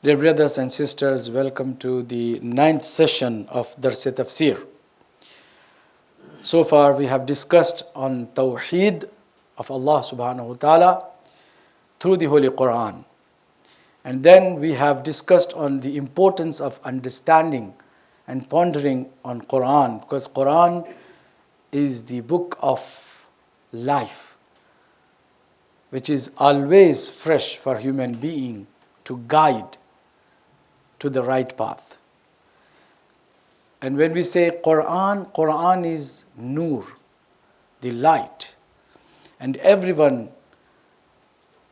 Dear brothers and sisters, welcome to the 9th session of Tafseer. So far we have discussed on Tawheed of Allah subhanahu wa ta'ala through the Holy Quran. And then we have discussed on the importance of understanding and pondering on Quran, because Quran is the book of life, which is always fresh for human being to guide to the right path. And when we say Quran, Quran is Nur, the light. And everyone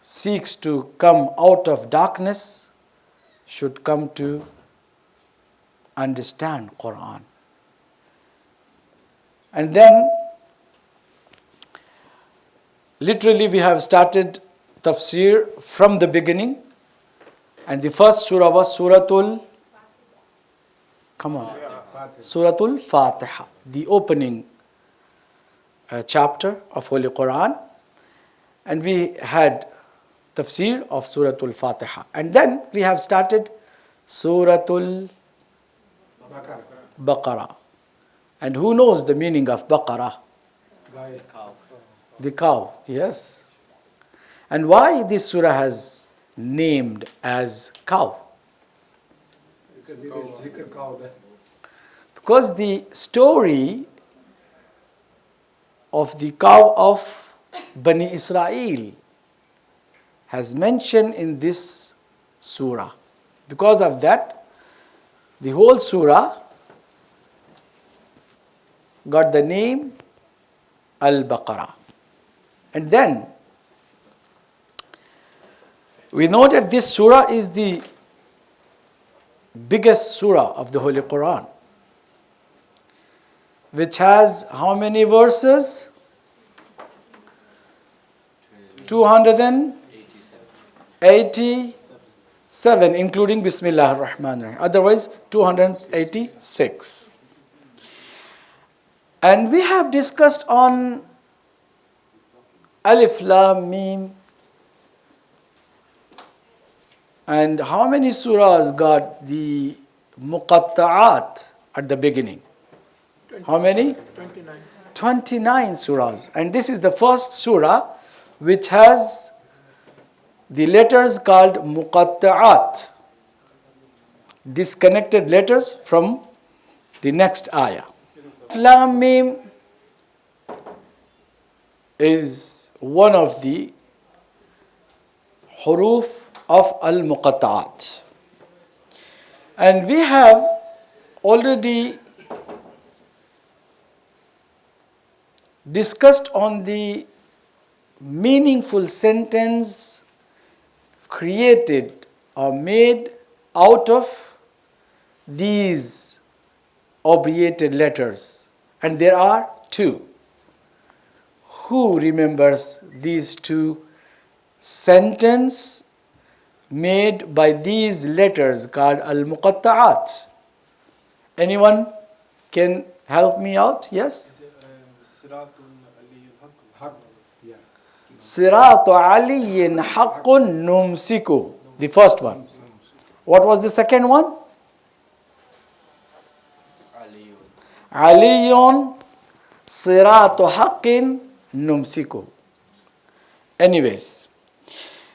seeks to come out of darkness should come to understand Quran. And then literally we have started Tafseer from the beginning. And the first surah was Suratul Fatiha, the opening chapter of Holy Quran. And we had Tafseer of Suratul Fatiha. And then we have started Suratul Baqarah. And who knows the meaning of Baqarah? The cow, yes. And why this surah has named as cow? Because the story of the cow of Bani Israel has mentioned in this surah. Because of that, the whole surah got the name Al-Baqarah. And then we know that this surah is the biggest surah of the Holy Quran, which has how many verses? 287, including Bismillah ar-Rahman ar-Rahim. Otherwise, 286. And we have discussed on Alif Lam Mim. And how many surahs got the muqatta'at at the beginning? How many? 29 surahs. And this is the first surah which has the letters called muqatta'at, disconnected letters from the next ayah. Lam Mim is one of the huruf of al-muqatta'at. And we have already discussed on the meaningful sentence created or made out of these abbreviated letters. And there are two. Who remembers these two sentences made by these letters called al-muqatta'at? Anyone can help me out? Yes? Siratu aliyin haqqun numsiku. The first one. What was the second one? Aliyun siratu haqqin numsiku. Anyways,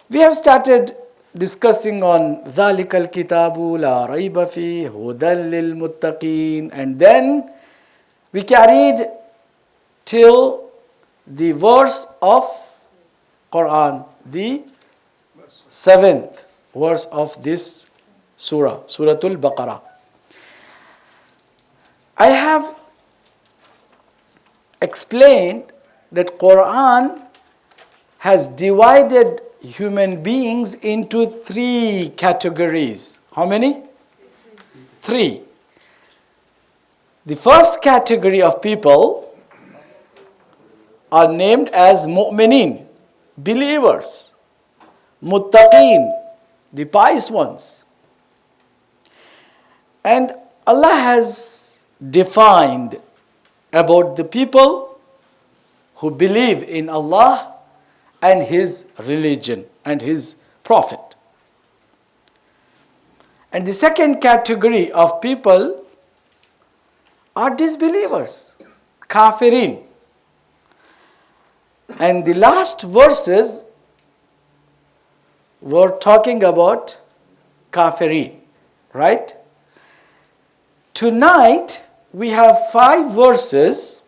we have started discussing on ذَلِكَ الْكِتَابُ لَا رَيْبَ فِيهِ هُدًى لِلْمُتَّقِينَ, and then we carried till the verse of Quran, the 7th verse of this surah, Suratul Baqarah. I have explained that Quran has divided human beings into three categories. How many? Three. The first category of people are named as mu'minin, believers, muttaqeen, the pious ones. And Allah has defined about the people who believe in Allah and His religion and His Prophet. And the second category of people are disbelievers, kafirin. And the last verses were talking about kafirin, right? Tonight we have 5 verses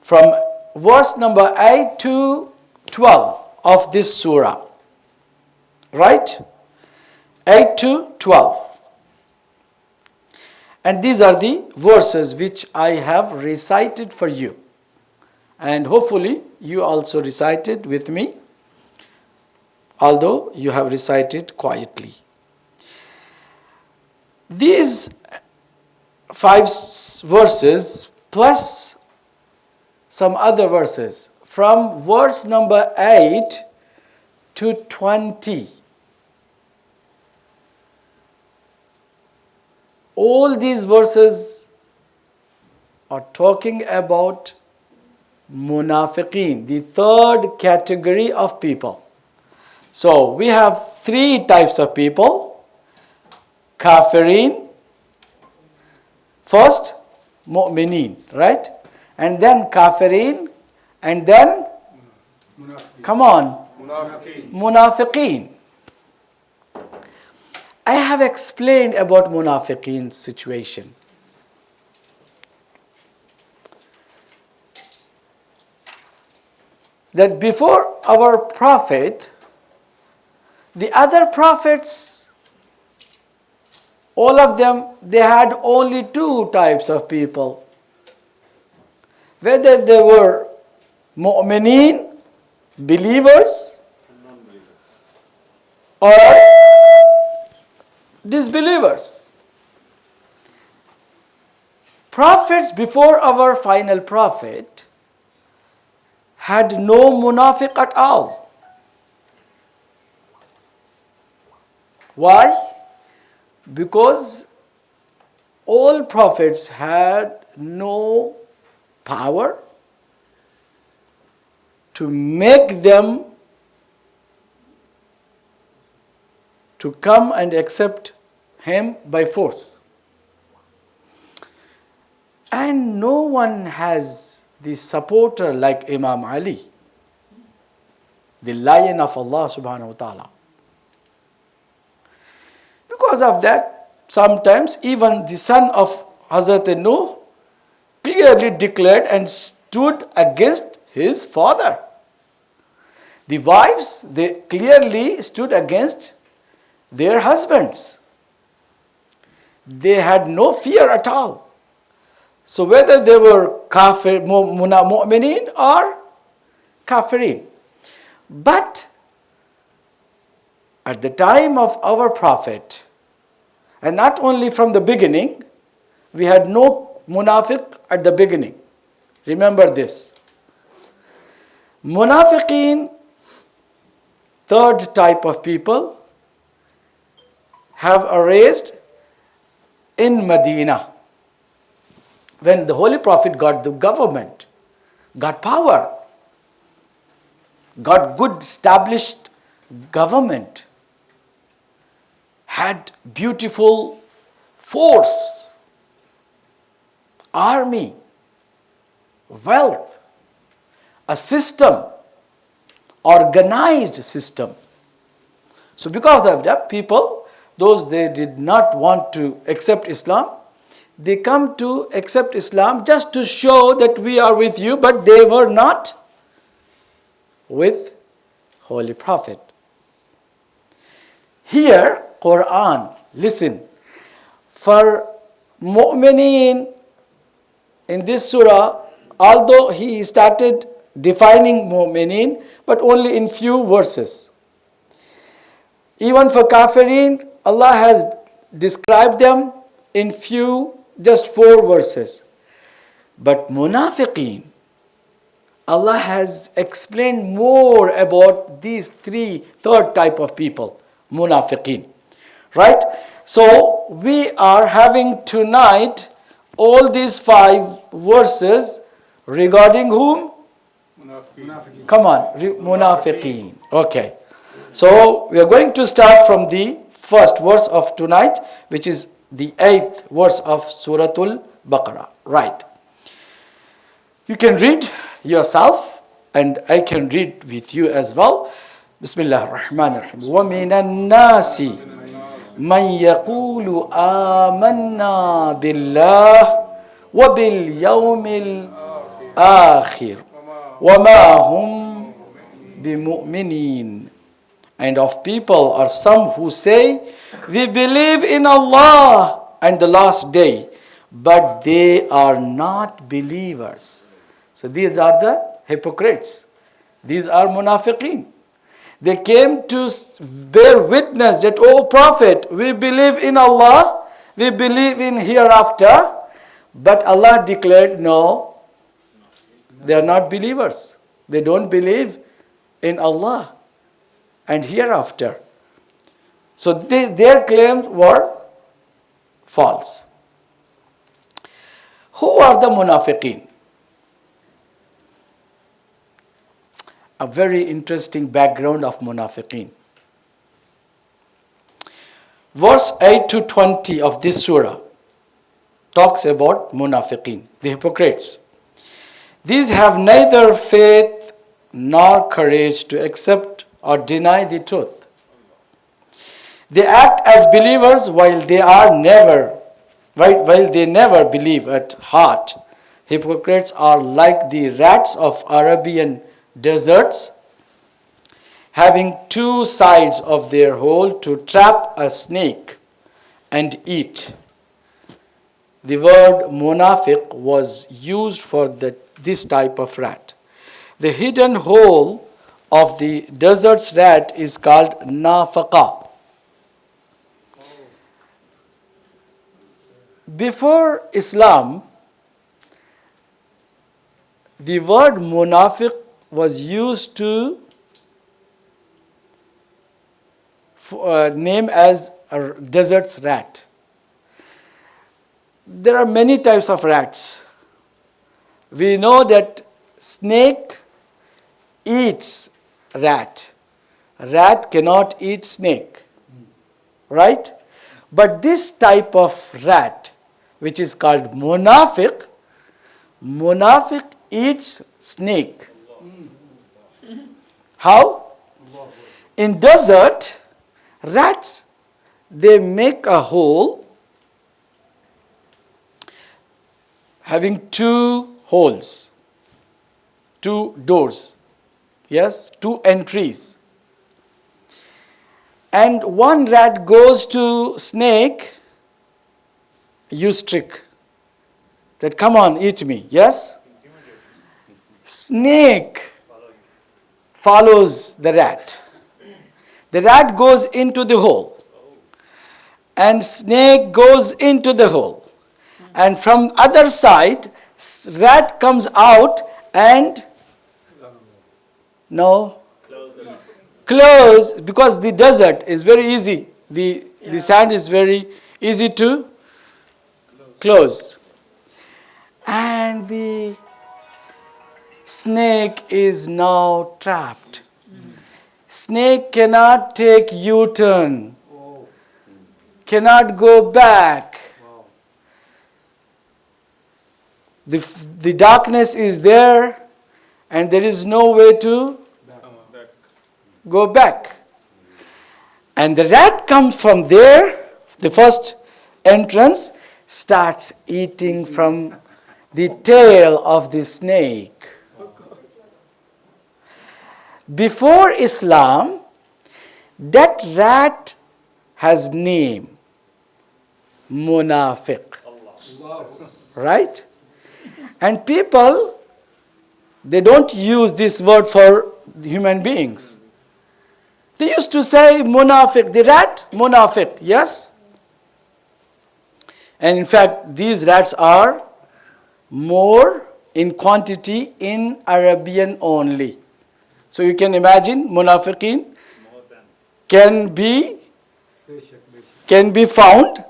from verse number 8 to 12 of this surah, right? 8 to 12. And these are the verses which I have recited for you. And hopefully you also recited with me, although you have recited quietly. These 5 verses plus some other verses from verse number 8 to 20. All these verses are talking about munafiqeen, the third category of people. So we have 3 types of people. Kafirin, first mu'mineen, right? And then kafirin, and then, come on, munafiqeen. I have explained about munafiqeen's situation. That before our prophet, the other prophets, all of them, they had only 2 types of people. Whether they were mu'mineen, believers, or disbelievers. Prophets before our final prophet had no munafiq at all. Why? Because all prophets had no power to make them to come and accept him by force. And no one has the supporter like Imam Ali, the lion of Allah subhanahu wa ta'ala. Because of that, sometimes even the son of Hazrat Nuh clearly declared and stood against his father. The wives, they clearly stood against their husbands. They had no fear at all. So whether they were kafir, mu'mineen or kafirin. But at the time of our prophet, and not only from the beginning, we had no munafiq at the beginning. Remember this. Munafiqeen, third type of people, have arisen in Medina. When the Holy Prophet got the government, got power, got good established government, had beautiful force, army, wealth, a system, organized system. So because of that, people, those they did not want to accept Islam, they come to accept Islam just to show that we are with you, but they were not with Holy Prophet. Here, Quran, listen, for mu'mineen in this surah, although he started defining mu'mineen, but only in few verses. Even for kafirin, Allah has described them in few, just 4 verses. But munafiqeen, Allah has explained more about these third type of people, munafiqeen. Right? So we are having tonight all these 5 verses regarding whom? Munafiqeen. Come on, munafiqeen. Okay. So we are going to start from the first verse of tonight, which is the 8th verse of Suratul Baqarah. Right. You can read yourself and I can read with you as well. Bismillah ar-Rahman ar-Rahim. وَمِنَ النَّاسِ مَنْ يَقُولُ آمَنَّا بِاللَّهِ وَبِالْيَوْمِ الْآخِرِ وَمَا هُمْ بِمُؤْمِنِينَ. And of people are some who say, we believe in Allah and the last day, but they are not believers. So these are the hypocrites. These are munafiqeen. They came to bear witness that, O Prophet, we believe in Allah, we believe in hereafter, but Allah declared, no, they are not believers. They don't believe in Allah and hereafter. So their claims were false. Who are the munafiqeen? A very interesting background of munafiqeen. Verse 8 to 20 of this surah talks about munafiqeen, the hypocrites. These have neither faith nor courage to accept or deny the truth. They act as believers while they never believe at heart. Hypocrites are like the rats of Arabian deserts, having two sides of their hole to trap a snake and eat. The word munafiq was used for this type of rat. The hidden hole of the desert's rat is called nafaqa. Before Islam, the word munafiq was used to name as a desert's rat. There are many types of rats. We know that snake eats rat. Rat cannot eat snake. Right? But this type of rat, which is called munafiq eats snake. How? In desert, rats, they make a hole having two holes, two doors, yes, two entries. And one rat goes to snake, use trick, that come on, eat me, yes? Snake follows the rat. The rat goes into the hole and snake goes into the hole. And from other side, rat comes out and close, because the desert is very easy. The sand is very easy to close. And the snake is now trapped. Snake cannot take U-turn, cannot go back. The darkness is there and there is no way to go back. And the rat comes from there, the first entrance, starts eating from the tail of the snake. Before Islam, that rat has name, munafiq. Right? And people, they don't use this word for human beings. They used to say munafiq, the rat, munafiq, yes? And in fact, these rats are more in quantity in Arabian only. So you can imagine munafiqeen can be found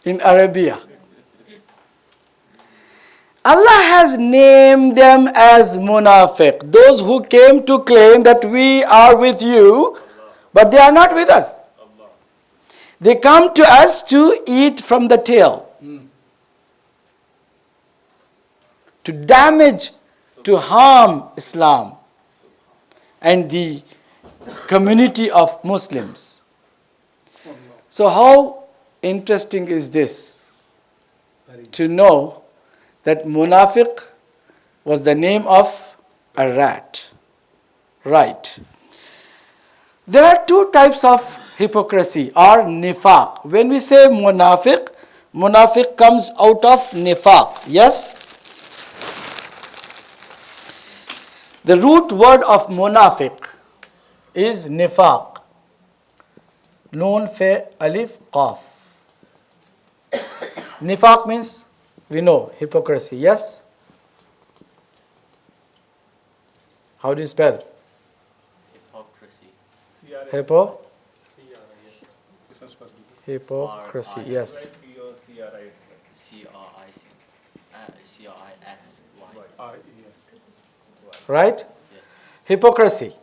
in Arabia. Allah has named them as munafiq, those who came to claim that we are with you, but they are not with us. They come to us to eat from the tail, to damage, to harm Islam and the community of Muslims. So how interesting is this? To know that munafiq was the name of a rat. Right. There are two types of hypocrisy or nifaq. When we say munafiq, munafiq comes out of nifaq. Yes? The root word of munafiq is nifaq. Noon, fe, alif, qaf. Nifaq means, we know, hypocrisy. Yes? How do you spell? Hypocrisy. Hypo? Hypocrisy, yes. C-R-I-S-Y. Right? Yes. Hypocrisy.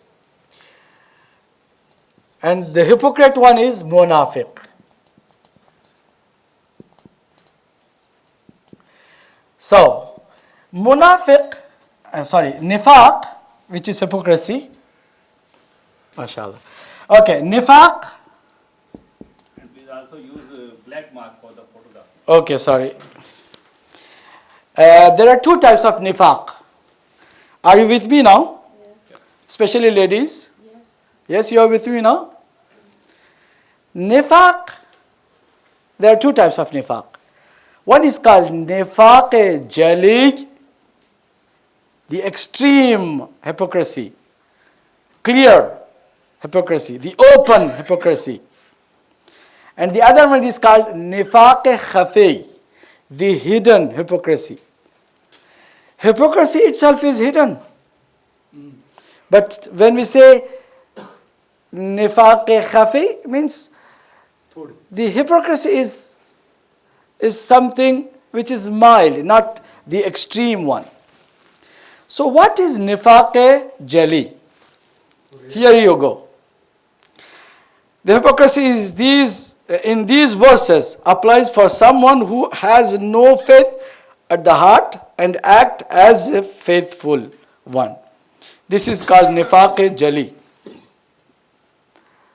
And the hypocrite one is munafiq. So, nifaq, which is hypocrisy. MashaAllah. Okay, nifaq. And please also use black mark for the photograph. Okay, sorry. There are two types of nifaq. Are you with me now? Yes. Especially ladies? Yes. Yes, you are with me now? Nifaq, there are two types of nifaq. One is called nifaq jali, the extreme hypocrisy, clear hypocrisy, the open hypocrisy. And the other one is called nifaq khafi, the hidden hypocrisy. Hypocrisy itself is hidden. But when we say nifaq khafi, means the hypocrisy is something which is mild, not the extreme one. So what is nifaq jali? Here you go. The hypocrisy is in these verses applies for someone who has no faith at the heart and act as a faithful one. This is called nifaq jali.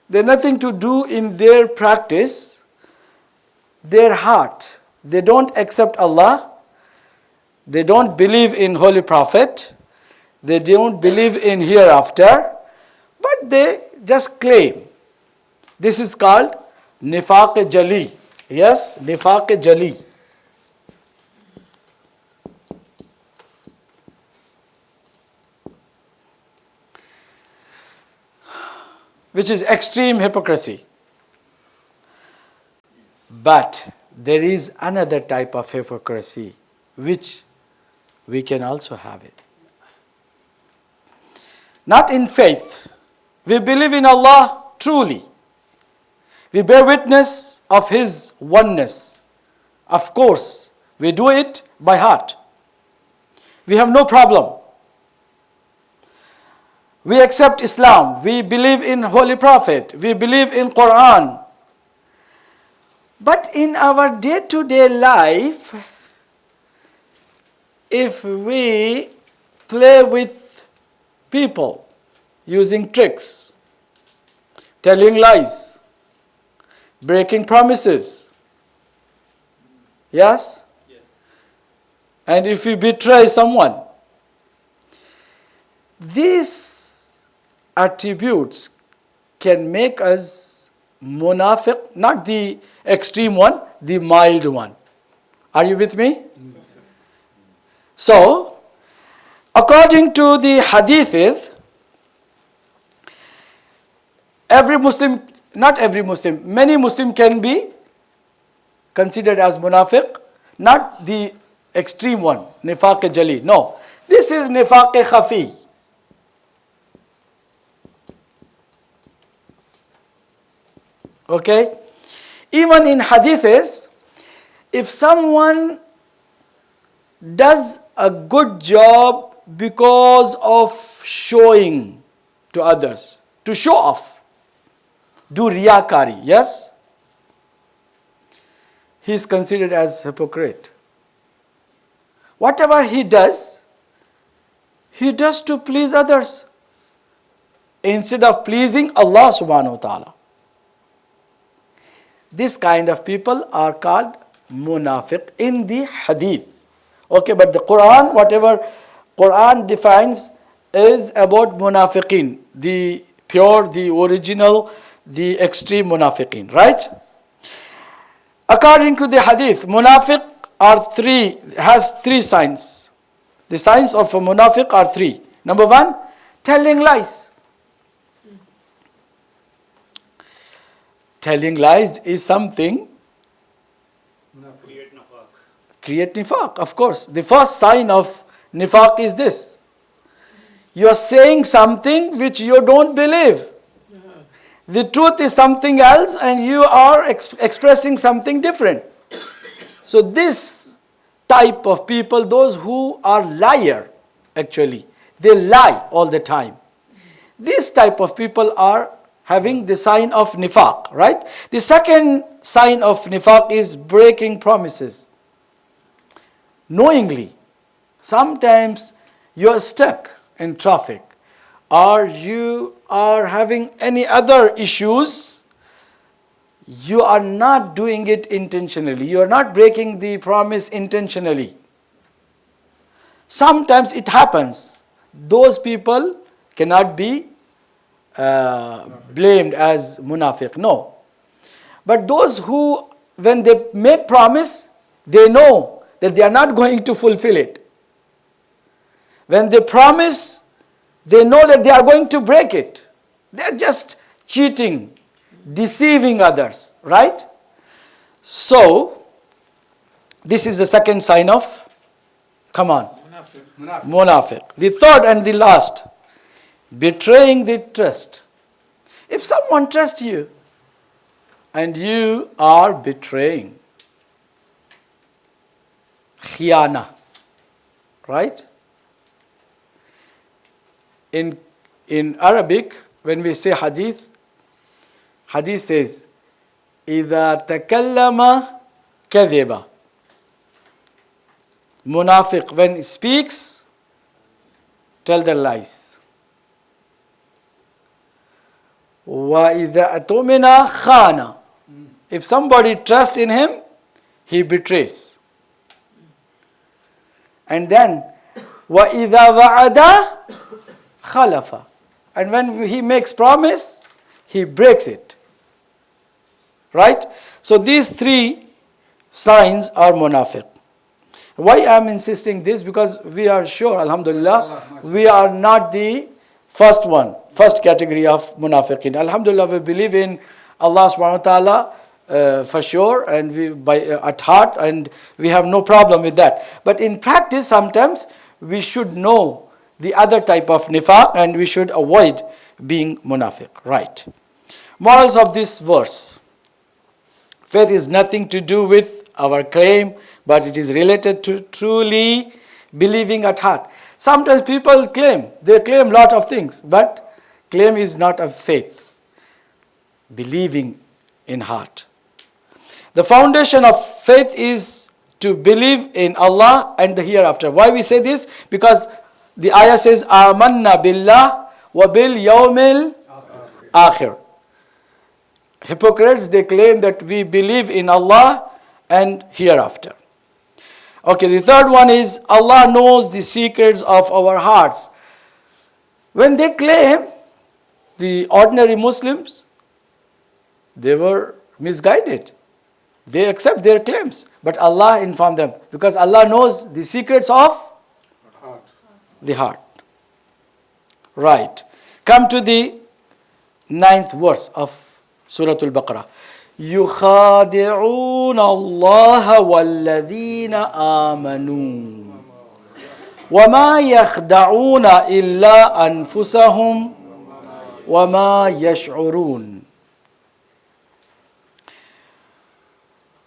They have nothing to do in their practice, their heart. They don't accept Allah. They don't believe in Holy Prophet. They don't believe in hereafter. But they just claim. This is called nifaq jali. Yes, nifaq jali. Which is extreme hypocrisy. But there is another type of hypocrisy which we can also have it. Not in faith. We believe in Allah truly. We bear witness of His oneness. Of course, we do it by heart. We have no problem. We accept Islam. We believe in Holy Prophet. We believe in Quran. But in our day-to-day life, if we play with people using tricks, telling lies, breaking promises, yes? Yes. And if we betray someone, these attributes can make us munafiq, not the extreme one, the mild one. Are you with me? So, according to the hadith, every Muslim, not every Muslim, many Muslim can be considered as munafiq, not the extreme one, nifaq jali. No, this is nifaq khafi. Okay? Even in hadiths, if someone does a good job because of showing to others, to show off, do riyakari, yes? He is considered as hypocrite. Whatever he does to please others instead of pleasing Allah subhanahu wa ta'ala. This kind of people are called munafiq in the hadith. Okay, but the Quran, whatever Quran defines is about munafiqin, the pure, the original, the extreme munafiqin, right? According to the hadith, munafiq has three signs. The signs of a munafiq are three. Number one, telling lies. Telling lies is something create nifaq, of course. The first sign of nifaq is this. You are saying something which you don't believe. The truth is something else and you are expressing something different. So this type of people, those who are liar actually, they lie all the time. This type of people are having the sign of nifaq, right? The second sign of nifaq is breaking promises. Knowingly. Sometimes you are stuck in traffic or you are having any other issues. You are not doing it intentionally. You are not breaking the promise intentionally. Sometimes it happens. Those people cannot be blamed as munafiq. No. But those who, when they make promise, they know that they are not going to fulfill it. When they promise, they know that they are going to break it. They are just cheating, deceiving others, right? So, this is the second sign of, come on, munafiq. The third and the last, betraying the trust. If someone trusts you and you are betraying, khiyana, right? In Arabic, when we say hadith, hadith says, إِذَا تَكَلَّمَ كَذِبَ. Munafiq, when he speaks, tell the lies. وَإِذَا أَتُمِنَ خَانَ. If somebody trusts in him, he betrays. And then, وَإِذَا وَعَدَ خَلَفَ. And when he makes promise, he breaks it. Right? So these three signs are munafiq. Why I am insisting this? Because we are sure, alhamdulillah, we are not the first category of munafiqin. Alhamdulillah, we believe in Allah subhanahu wa ta'ala for sure, and at heart, and we have no problem with that. But in practice, sometimes we should know the other type of nifaq and we should avoid being munafiq. Right. Morals of this verse. Faith is nothing to do with our claim, but it is related to truly believing at heart. Sometimes people claim a lot of things, but claim is not of faith. Believing in heart. The foundation of faith is to believe in Allah and the hereafter. Why we say this? Because the ayah says, Amanna billah wa bil yawmil akhir. Hypocrites, they claim that we believe in Allah and hereafter. Okay, the third one is Allah knows the secrets of our hearts. When they claim, the ordinary Muslims, they were misguided. They accept their claims, but Allah informed them because Allah knows the secrets of the heart. Right. Come to the 9th verse of Surah Al-Baqarah. يُخَادِعُونَ اللَّهَ وَالَّذِينَ آمَنُوا وَمَا يَخْدَعُونَ إِلَّا أَنفُسَهُمْ وَمَا يَشْعُرُونَ.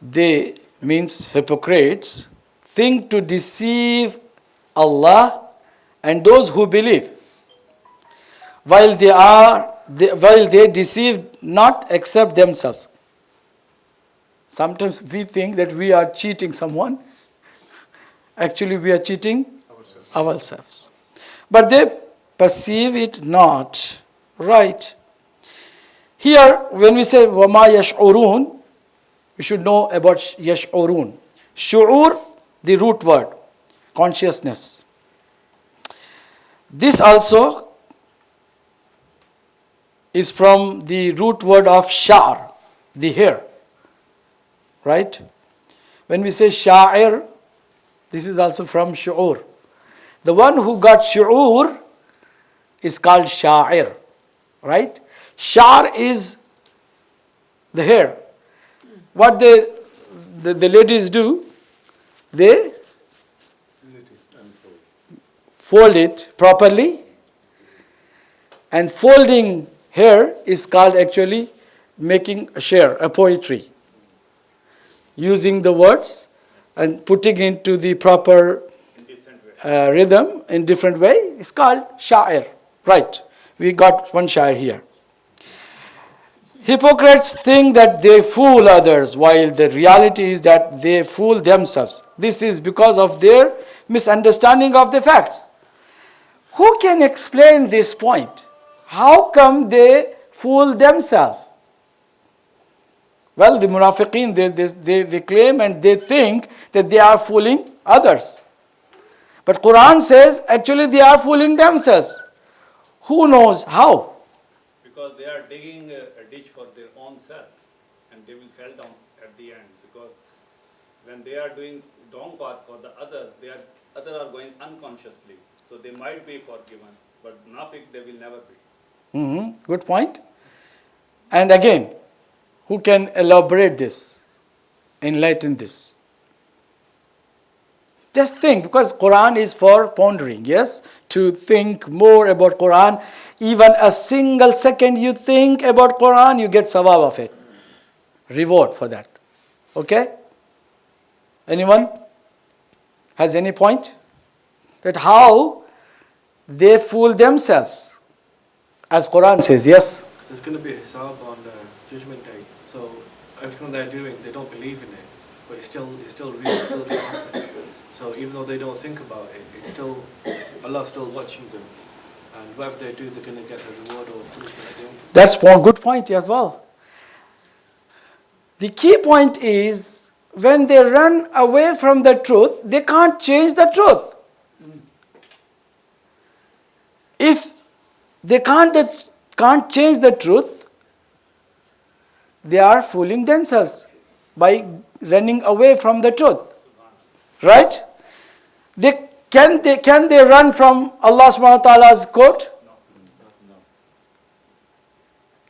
They, means hypocrites, thing to deceive Allah and those who believe, while they deceive not except themselves. Sometimes we think that we are cheating someone. Actually, we are cheating ourselves. But they perceive it not. Right. Here, when we say وَمَا يَشْعُرُونَ, we should know about yash'urun. Shu'ur, the root word, consciousness. This also is from the root word of sha'r, the hair. Right? When we say sha'ir, this is also from shu'ur. The one who got shu'ur is called sha'ir. Right? Sha'r is the hair. What the ladies do, they fold it properly, and folding hair is called actually making a share, a poetry. Using the words and putting into the proper rhythm in different way is called sha'ir. Right. We got one sha'ir here. Hypocrites think that they fool others, while the reality is that they fool themselves. This is because of their misunderstanding of the facts. Who can explain this point? How come they fool themselves? Well, the munafiqeen, they claim and they think that they are fooling others. But Quran says actually they are fooling themselves. Who knows how? Because they are digging a ditch for their own self, and they will fall down at the end. Because when they are doing wrong path for the other are going unconsciously. So they might be forgiven, but munafiq they will never be. Good point. And again, who can elaborate this, enlighten this? Just think, because Quran is for pondering, yes? To think more about Quran. Even a single second you think about Quran, you get sawab of it. Reward for that. Okay? Anyone has any point? That how they fool themselves. As Quran says, yes? There's going to be a hisab on Judgment Day. So everything they're doing, they don't believe in it, but it's still real, it's still going to happen. So even though they don't think about it, it's still, Allah's still watching them. And whatever they do, they're going to get the reward or punishment at the end. That's one good point as well. The key point is, when they run away from the truth, they can't change the truth. If they can't change the truth, they are fooling themselves by running away from the truth. Right? Can they run from Allah subhanahu wa ta'ala's court? No.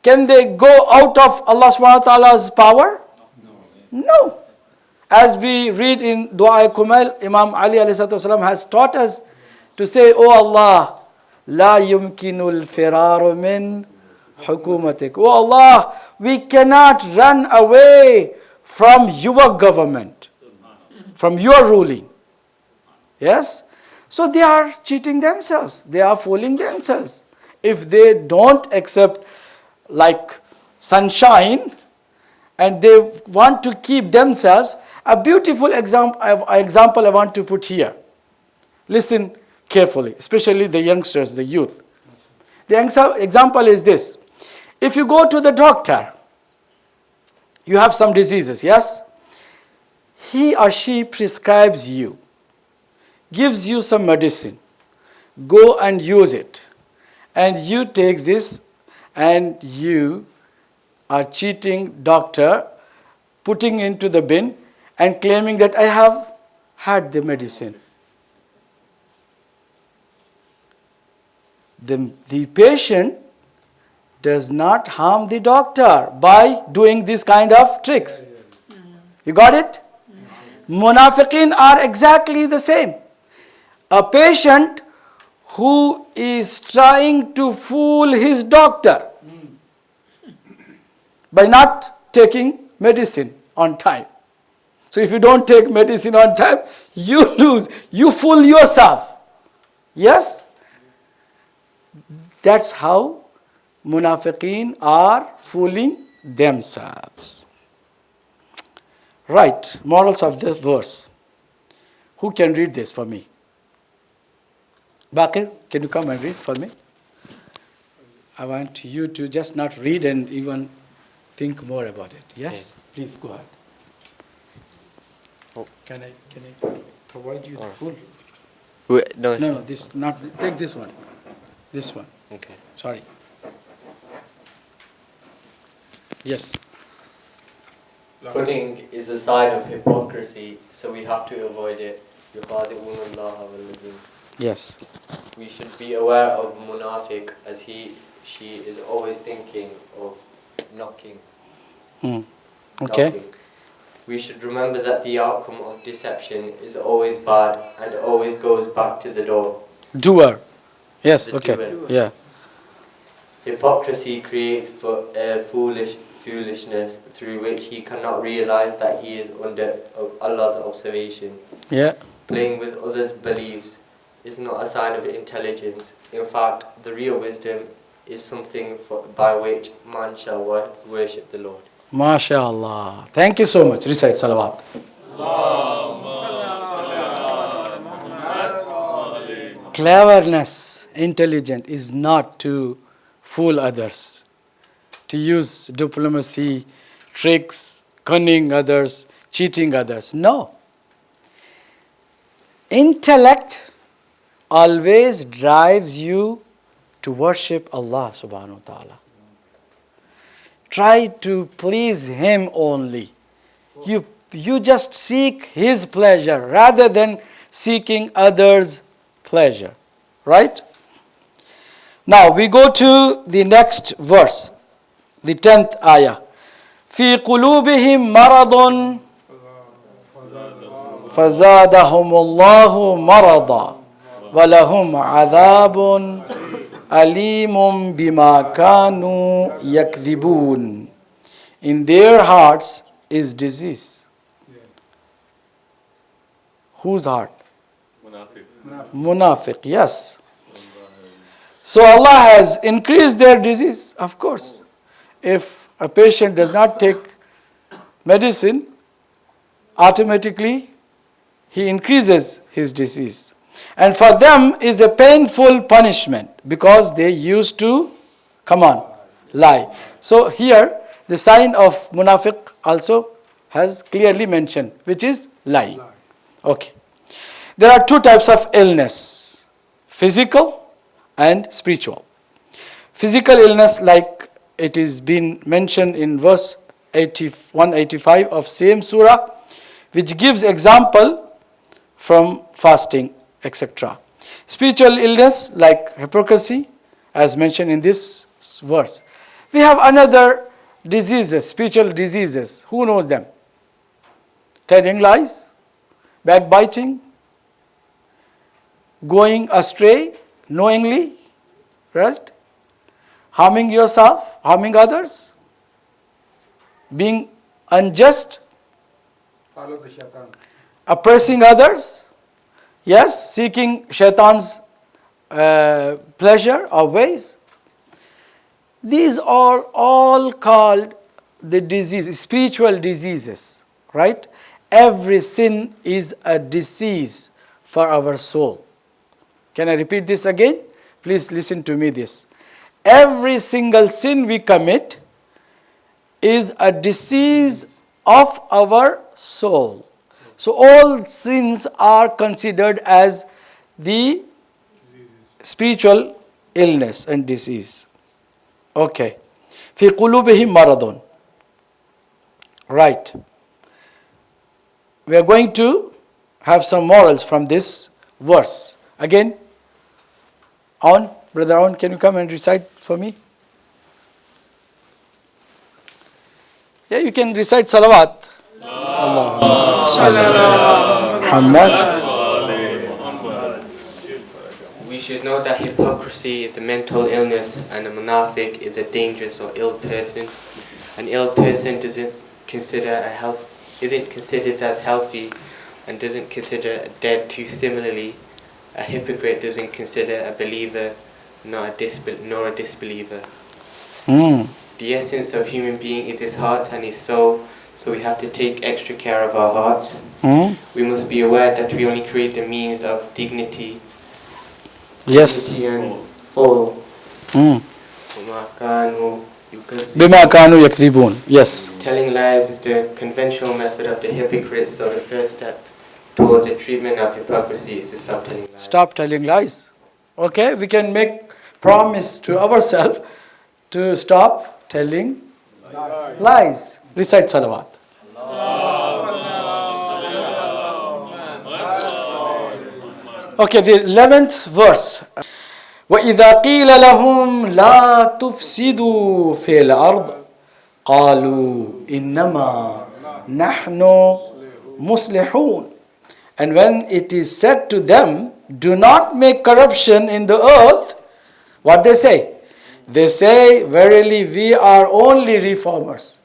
Can they go out of Allah subhanahu wa ta'ala's power? No. As we read in Dua Kumail, Imam Ali alayhi salatu wasalam has taught us to say, "Oh Allah, la yumkinul firaru min hukumatik." Oh Allah, we cannot run away from your government, from your ruling. Yes? So they are cheating themselves. They are fooling themselves. If they don't accept like sunshine and they want to keep themselves, a beautiful example I want to put here. Listen carefully, especially the youngsters, the youth. The example is this. If you go to the doctor, you have some diseases, yes? He or she prescribes you, gives you some medicine. Go and use it. And you take this and you are cheating doctor, putting into the bin and claiming that I have had the medicine. The patient does not harm the doctor by doing this kind of tricks. You got it? Munafiqeen are exactly the same. A patient who is trying to fool his doctor by not taking medicine on time. So if you don't take medicine on time, you lose. You fool yourself. Yes? That's how munafiqeen are fooling themselves. Right. Morals of the verse. Who can read this for me? Bakir, can you come and read for me? I want you to just not read and even think more about it. Yes? Please go ahead. Oh. Can I provide you the full? Wait, no, it's No, not. this not. Take this one. This one. Okay. Sorry. Yes. Pudding is a sign of hypocrisy, so we have to avoid it. يُخَادِعُونَ اللَّهَ وَالَّذِينَ. Yes. We should be aware of munafiq as she is always thinking of knocking. Okay. knocking. We should remember that the outcome of deception is always bad and always goes back to the door. Doer. Yes. The Okay. doer. Yeah. Hypocrisy creates foolishness through which he cannot realize that he is under Allah's observation. Yeah. Playing with others' beliefs is not a sign of intelligence. In fact, the real wisdom is something by which man shall worship the Lord. MashaAllah. Thank you so much. Recite salawat. Cleverness, intelligent is not to fool others, to use diplomacy, tricks, cunning others, cheating others. No. Intellect always drives you to worship Allah subhanahu wa ta'ala. Try to please Him only. You just seek His pleasure rather than seeking others' pleasure. Right? Now we go to the next verse, the 10th ayah. في قلوبهم مرض فزادهم الله مرضا ولهم عذاب أليم بما كانوا يكذبون. In their hearts is disease. Whose heart? Munafiq, yes. So Allah has increased their disease, of course. If a patient does not take medicine, automatically he increases his disease. And for them is a painful punishment because they used to, lie. So here the sign of munafiq also has clearly mentioned, which is lying. Okay. There are two types of illness, physical and spiritual. Physical illness, like it is been mentioned in verse 185 of same surah, which gives example from fasting, etc. Spiritual illness, like hypocrisy, as mentioned in this verse. We have another diseases, spiritual diseases. Who knows them? Telling lies, backbiting, going astray knowingly, right? Harming yourself, harming others, being unjust, Follow the shaitan. oppressing others, yes, seeking shaitan's pleasure or ways. These are all called the disease, spiritual diseases, right? Every sin is a disease for our soul. Can I repeat this again? Please listen to me this. Every single sin we commit is a disease of our soul. So all sins are considered as the spiritual illness and disease. Okay. في قلوبهم مرض. Right. We are going to have some morals from this verse. Again, Brother Aun, can you come and recite for me? Yeah, you can recite salawat. Allahumma salli ala Muhammad. We should know that hypocrisy is a mental illness and a munafiq is a dangerous or ill person. An ill person doesn't consider a isn't considered as healthy and doesn't consider a dead too similarly, a hypocrite doesn't consider a believer nor a disbeliever. The essence of human being is his heart and his soul, so we have to take extra care of our hearts. We must be aware that we only create the means of dignity, Yes. dignity and fall. Bima kanu yakdhibun. Yes. Telling lies is the conventional method of the hypocrites, so the first step towards the treatment of hypocrisy is to stop telling lies. Stop telling lies. Okay, we can make promise to ourselves to stop telling lies. Recite salawat. Okay, the 11th verse. وَإِذَا قِيلَ لَهُمْ لَا تُفْسِدُوا فِي الْأَرْضِ قَالُوا إِنَّمَا نَحْنُ مُصْلِحُونَ. And when it is said to them, do not make corruption in the earth, what they say? They say, verily we are only reformers.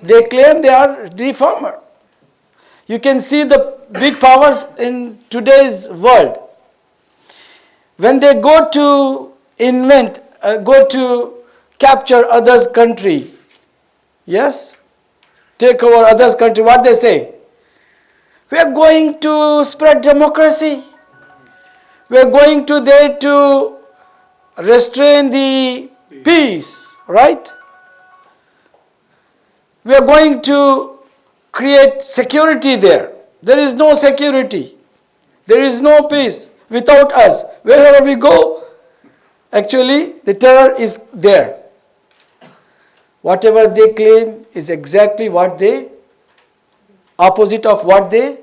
They claim they are reformer. You can see the big powers in today's world. When they go to go to capture others' country, yes, take over others' country, what they say? We are going to spread democracy. We are going to there to restrain the peace, right? We are going to create security there. There is no security. There is no peace without us. Wherever we go, actually the terror is there. Whatever they claim is exactly what they, opposite of what they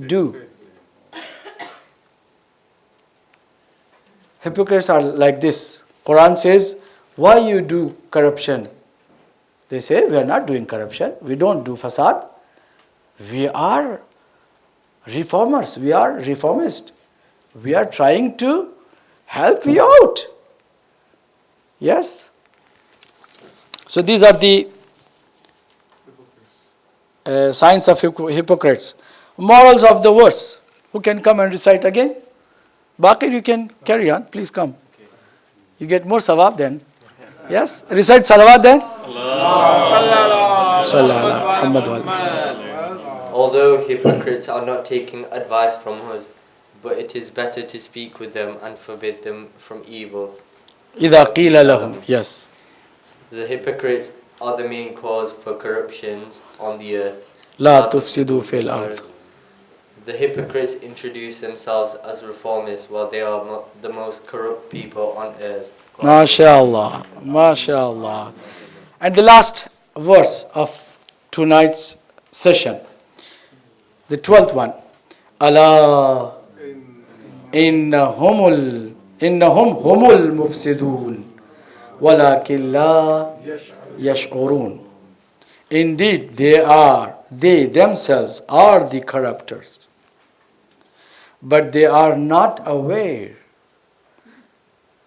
do. Hypocrites are like this. Quran says, why you do corruption? They say, we are not doing corruption. We don't do fasad. We are reformers. We are reformists. We are trying to help you out. Yes? So these are the signs of hypocrites. Morals of the verse. Who can come and recite again? Baqir, you can carry on. Please come. You get more sawab then. Yes? Recite salawat then. Although hypocrites are not taking advice from us, but it is better to speak with them and forbid them from evil. إِذَا قِيلَ لَهُمْ. Yes. The hypocrites are the main cause for corruptions on the earth. لَا تُفْسِدُوا فِي الْأَرْضِ. The hypocrites introduce themselves as reformists while they are the most corrupt people on earth. MashaAllah. MashaAllah. And the last verse of tonight's session, the 12th one. Allah innahum humul mufsidun walakin la yash'urun. Indeed, they themselves are the corrupters, but they are not aware.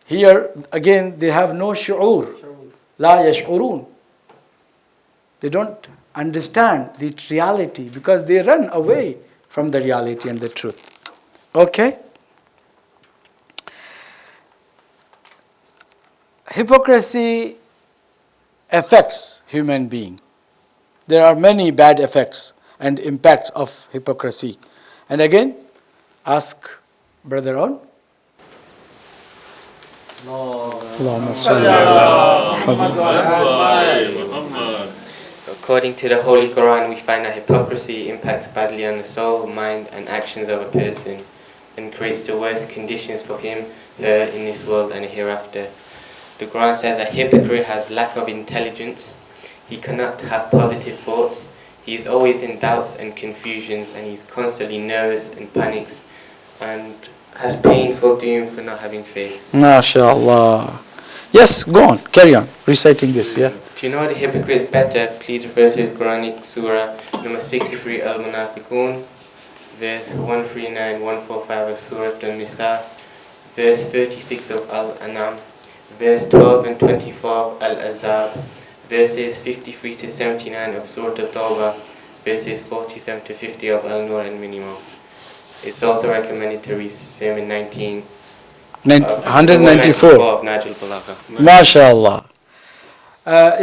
Here again they have no shu'ur. La yash'urun. They don't understand the reality because they run away from the reality and the truth. Okay? Hypocrisy affects human being. There are many bad effects and impacts of hypocrisy. And again, ask brother on. Allahumma salli ala According to the Holy Quran, we find that hypocrisy impacts badly on the soul, mind, and actions of a person and creates the worst conditions for him, her in this world and hereafter. The Quran says a hypocrite has lack of intelligence, he cannot have positive thoughts, he is always in doubts and confusions, and he is constantly nervous and panics and has painful doom for not having faith. MashaAllah. Yes, go on, carry on, reciting this, yeah. To know the hypocrite is better, please refer to the Quranic Surah number 63 Al-Munafiqun, verse 139-145 of Surah An-Nisa, verse 36 of Al-An'am, verse 12 and 24 of Al-Azab, verses 53 to 79 of Surah At-Tawbah, verses 47 to 50 of Al-Nur and Minimum. It's also recommended to read Sermon 19 194. of Najul Balagha. MashaAllah.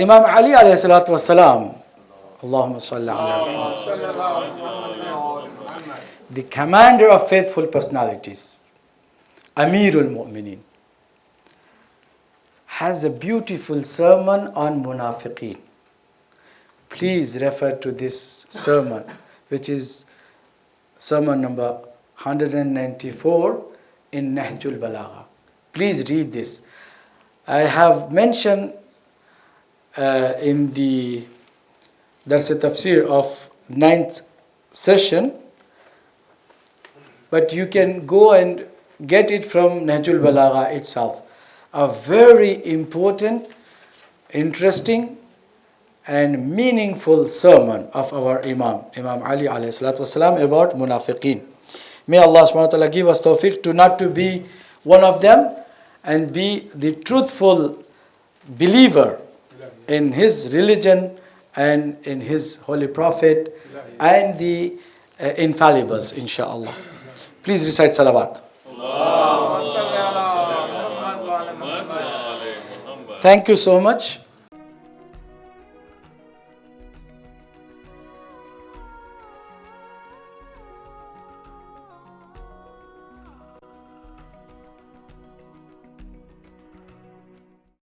Imam Ali alayhi salatu wasalam, Allahumma salli ala, the commander of faithful personalities, Amirul Mu'mineen, has a beautiful sermon on munafiqeen. Please refer to this sermon, which is sermon number 194 in Nahjul Balagha. Please read this. I have mentioned in the Dars Tafseer of 9th session, but you can go and get it from Nahjul Balagha itself. A very important, interesting and meaningful sermon of our Imam Ali alayhi salatu wasalam about munafiqeen. May Allah subhanahu wa ta'ala give us tawfiq to not to be one of them and be the truthful believer in his religion and in his holy prophet and the infallibles, inshaAllah. Please recite salawat. Thank you so much.